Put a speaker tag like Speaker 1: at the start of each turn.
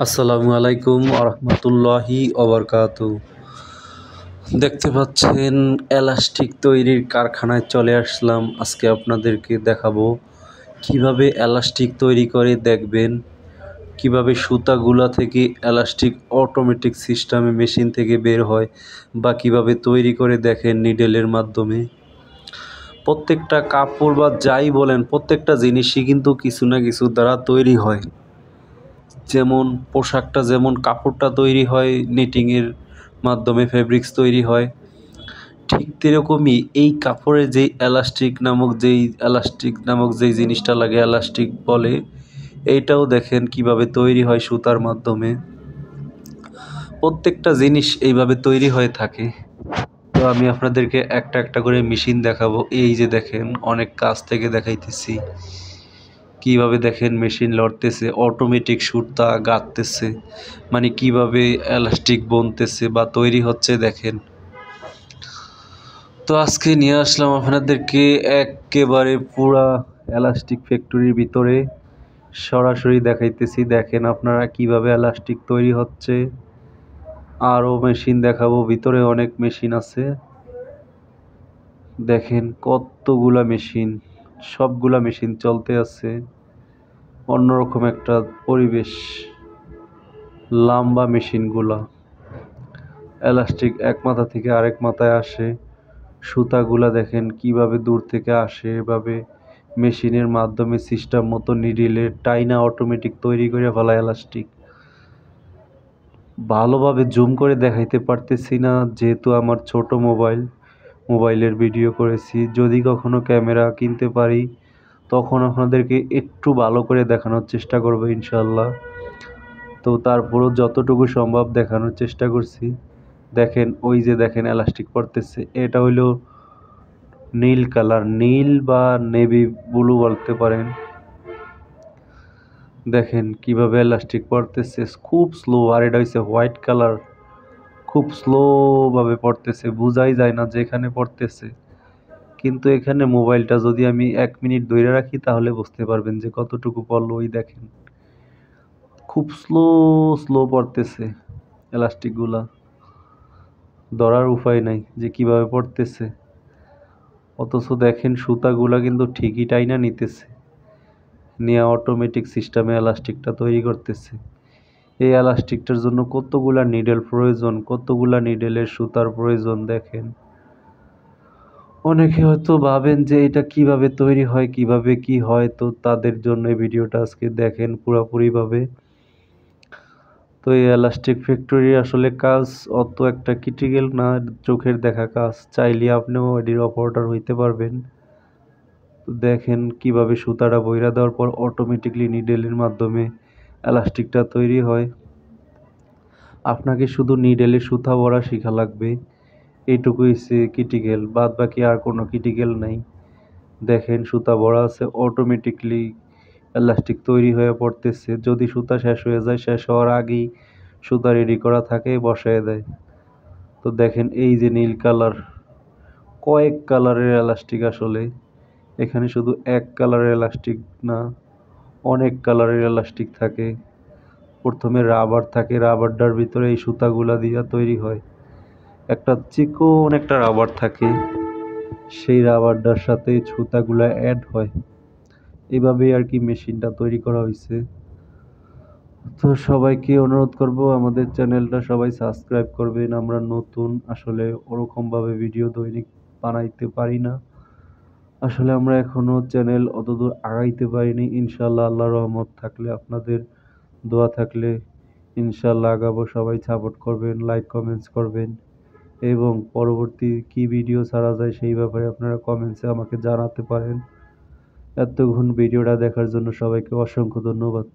Speaker 1: আসসালামু আলাইকুম আরহামতুল্লাহি ওবরকাতু। দেখতে পাচ্ছেন এলাস্টিক তৈরির কারখানায় চলে আসলাম। আজকে আপনাদেরকে দেখাবো কিভাবে এলাস্টিক তৈরি করে দেখবেন, কিভাবে সুতাগুলা থেকে এলাস্টিক অটোমেটিক সিস্টেমে মেশিন থেকে বের হয় বা কিভাবে তৈরি করে দেখেন নিডেলের মাধ্যমে। প্রত্যেকটা কাপড় বা যাই বলেন প্রত্যেকটা জিনিসই কিন্তু কিছু না কিছু দ্বারা তৈরি হয়। যেমন পোশাকটা যেমন কাপড়টা তৈরি হয় নিটিংয়ের মাধ্যমে, ফেব্রিক্স তৈরি হয়, ঠিক তেরকমই এই কাপড়ে যেই এলাস্টিক নামক যেই জিনিসটা লাগে, এলাস্টিক বলে, এইটাও দেখেন কিভাবে তৈরি হয় সুতার মাধ্যমে। প্রত্যেকটা জিনিস এইভাবে তৈরি হয়ে থাকে। তো আমি আপনাদেরকে একটা একটা করে মেশিন দেখাবো। এই যে দেখেন, অনেক কাছ থেকে দেখাইতেছি কিভাবে দেখেন মেশিন লড়তেছে, অটোমেটিক সুতা গাঁথতেছে, মানে কিভাবে এলাস্টিক বুনতেছে বা তৈরি হচ্ছে দেখেন। তো আজকে নিয়ে আসলাম আপনাদেরকে একেবারে পুরা এলাস্টিক ফ্যাক্টরির ভিতরে সরাসরি দেখাইতেছি। দেখেন আপনারা কিভাবে এলাস্টিক তৈরি হচ্ছে। আরও মেশিন দেখাবো, ভিতরে অনেক মেশিন আছে। দেখেন কতগুলা মেশিন, সবগুলা মেশিন চলতে আছে। অন্যরকম একটা পরিবেশ। লম্বা মেশিনগুলা, এলাস্টিক এক মাথা থেকে আরেক মাথায় আসে। সুতাগুলা দেখেন কিভাবে দূর থেকে আসে, এভাবে মেশিনের মাধ্যমে সিস্টেম মতো নিডিলে টাইনা অটোমেটিক তৈরি করে ফেলা এলাস্টিক। ভালোভাবে জুম করে দেখাইতে পারতেছি না, যেহেতু আমার ছোট মোবাইলের ভিডিও করেছি। যদি কখনো ক্যামেরা কিনতে পারি তখন আপনাদেরকে একটু ভালো করে দেখানোর চেষ্টা করব ইনশাল্লাহ। তো তারপরও যতটুকু সম্ভব দেখানোর চেষ্টা করছি। দেখেন ওই যে দেখেন এলাস্টিক পড়তেছে, এটা হইলো নীল কালার, নীল বা নেভি ব্লু বলতে পারেন। দেখেন কিভাবে এলাস্টিক পড়তেছে, খুব স্লো। আর এটা হচ্ছে হোয়াইট কালার, খুব স্লো ভাবে পড়তেছে, বোঝাই যায় না যে এখানে পড়তেছে। কিন্তু এখানে মোবাইলটা যদি আমি 1 মিনিট ধরে রাখি তাহলে বুঝতে পারবেন যে কতটুকু পড়লো। ওই দেখেন খুব স্লো পড়তেছে এলাস্টিকগুলা, ধরার উপায় নাই যে কিভাবে পড়তেছে। অথচ দেখেন সুতাগুলা কিন্তু ঠিকই টাইনা নিতেছে, নিয়ে অটোমেটিক সিস্টেমে এলাস্টিকটা তৈরি করতেছে। এই এলাস্টিকটার জন্য কতগুলা নিডেল প্রয়োজন, কতগুলা নিডেলের সুতার প্রয়োজন দেখেন। অনেকে হয়তো ভাবেন যে এটা কিভাবে তৈরি হয়, কিভাবে কি হয়, তো তাদের জন্য এই ভিডিওটা আজকে দেখেন পুরোপুরিভাবে। তো এই এলাস্টিক ফ্যাক্টরি আসলে কাজ অত একটা ক্রিটিক্যাল না, চোখের দেখা কাজ। চাইলে আপনিও এটির অপারেটর হইতে পারবেন। তো দেখেন কিভাবে সুতাটা বইরা দেওয়ার পর অটোমেটিকলি নিডেলের মাধ্যমে এলাস্টিকটা তৈরি হয়। আপনাকে শুধু নিডেলে সুতা ভরা শেখা লাগবে, এইটুকুই হচ্ছে ক্রিটিক্যাল, বাদ বাকি আর কোনো ক্রিটিক্যাল নাই। দেখেন সুতা ভরা আছে, অটোমেটিকলি এলাস্টিক তৈরি হয়ে পড়তেছে। যদি সুতা শেষ হয়ে যায়, শেষ হওয়ার আগেই সুতা রেডি করা থাকে, বসায় দেয়। তো দেখেন এই যে নীল কালার, কয়েক কালারের এলাস্টিক আসলে এখানে, শুধু এক কালারের এলাস্টিক না, অনেক কালারের এলাস্টিক থাকে। প্রথমে রাবার থাকে, রাবারটার ভিতরে এই সুতাগুলা দিয়া তৈরি হয়। একটা চিকন একটা রাবার থাকে, সেই রাবারটার সাথে সুতাগুলা অ্যাড হয়। এইভাবেই আর কি মেশিনটা তৈরি করা হয়েছে। তো সবাইকে অনুরোধ করব আমাদের চ্যানেলটা সবাই সাবস্ক্রাইব করবেন। আমরা নতুন, আসলে ওরকমভাবে ভিডিও দৈনিক বানাইতে পারি না। আসলে আমরা এখনো চ্যানেল অতদূর আগাইতে পারিনি। ইনশাল্লাহ আল্লাহর রহমত থাকলে, আপনাদের দোয়া থাকলে ইনশাল্লাহ আগাবো। সবাই সাপোর্ট করবেন, লাইক কমেন্টস করবেন, এবং পরবর্তী কি ভিডিও ছাড়া যায় সেই ব্যাপারে আপনারা কমেন্টসে আমাকে জানাতে পারেন। এতক্ষণ ভিডিওটা দেখার জন্য সবাইকে অসংখ্য ধন্যবাদ।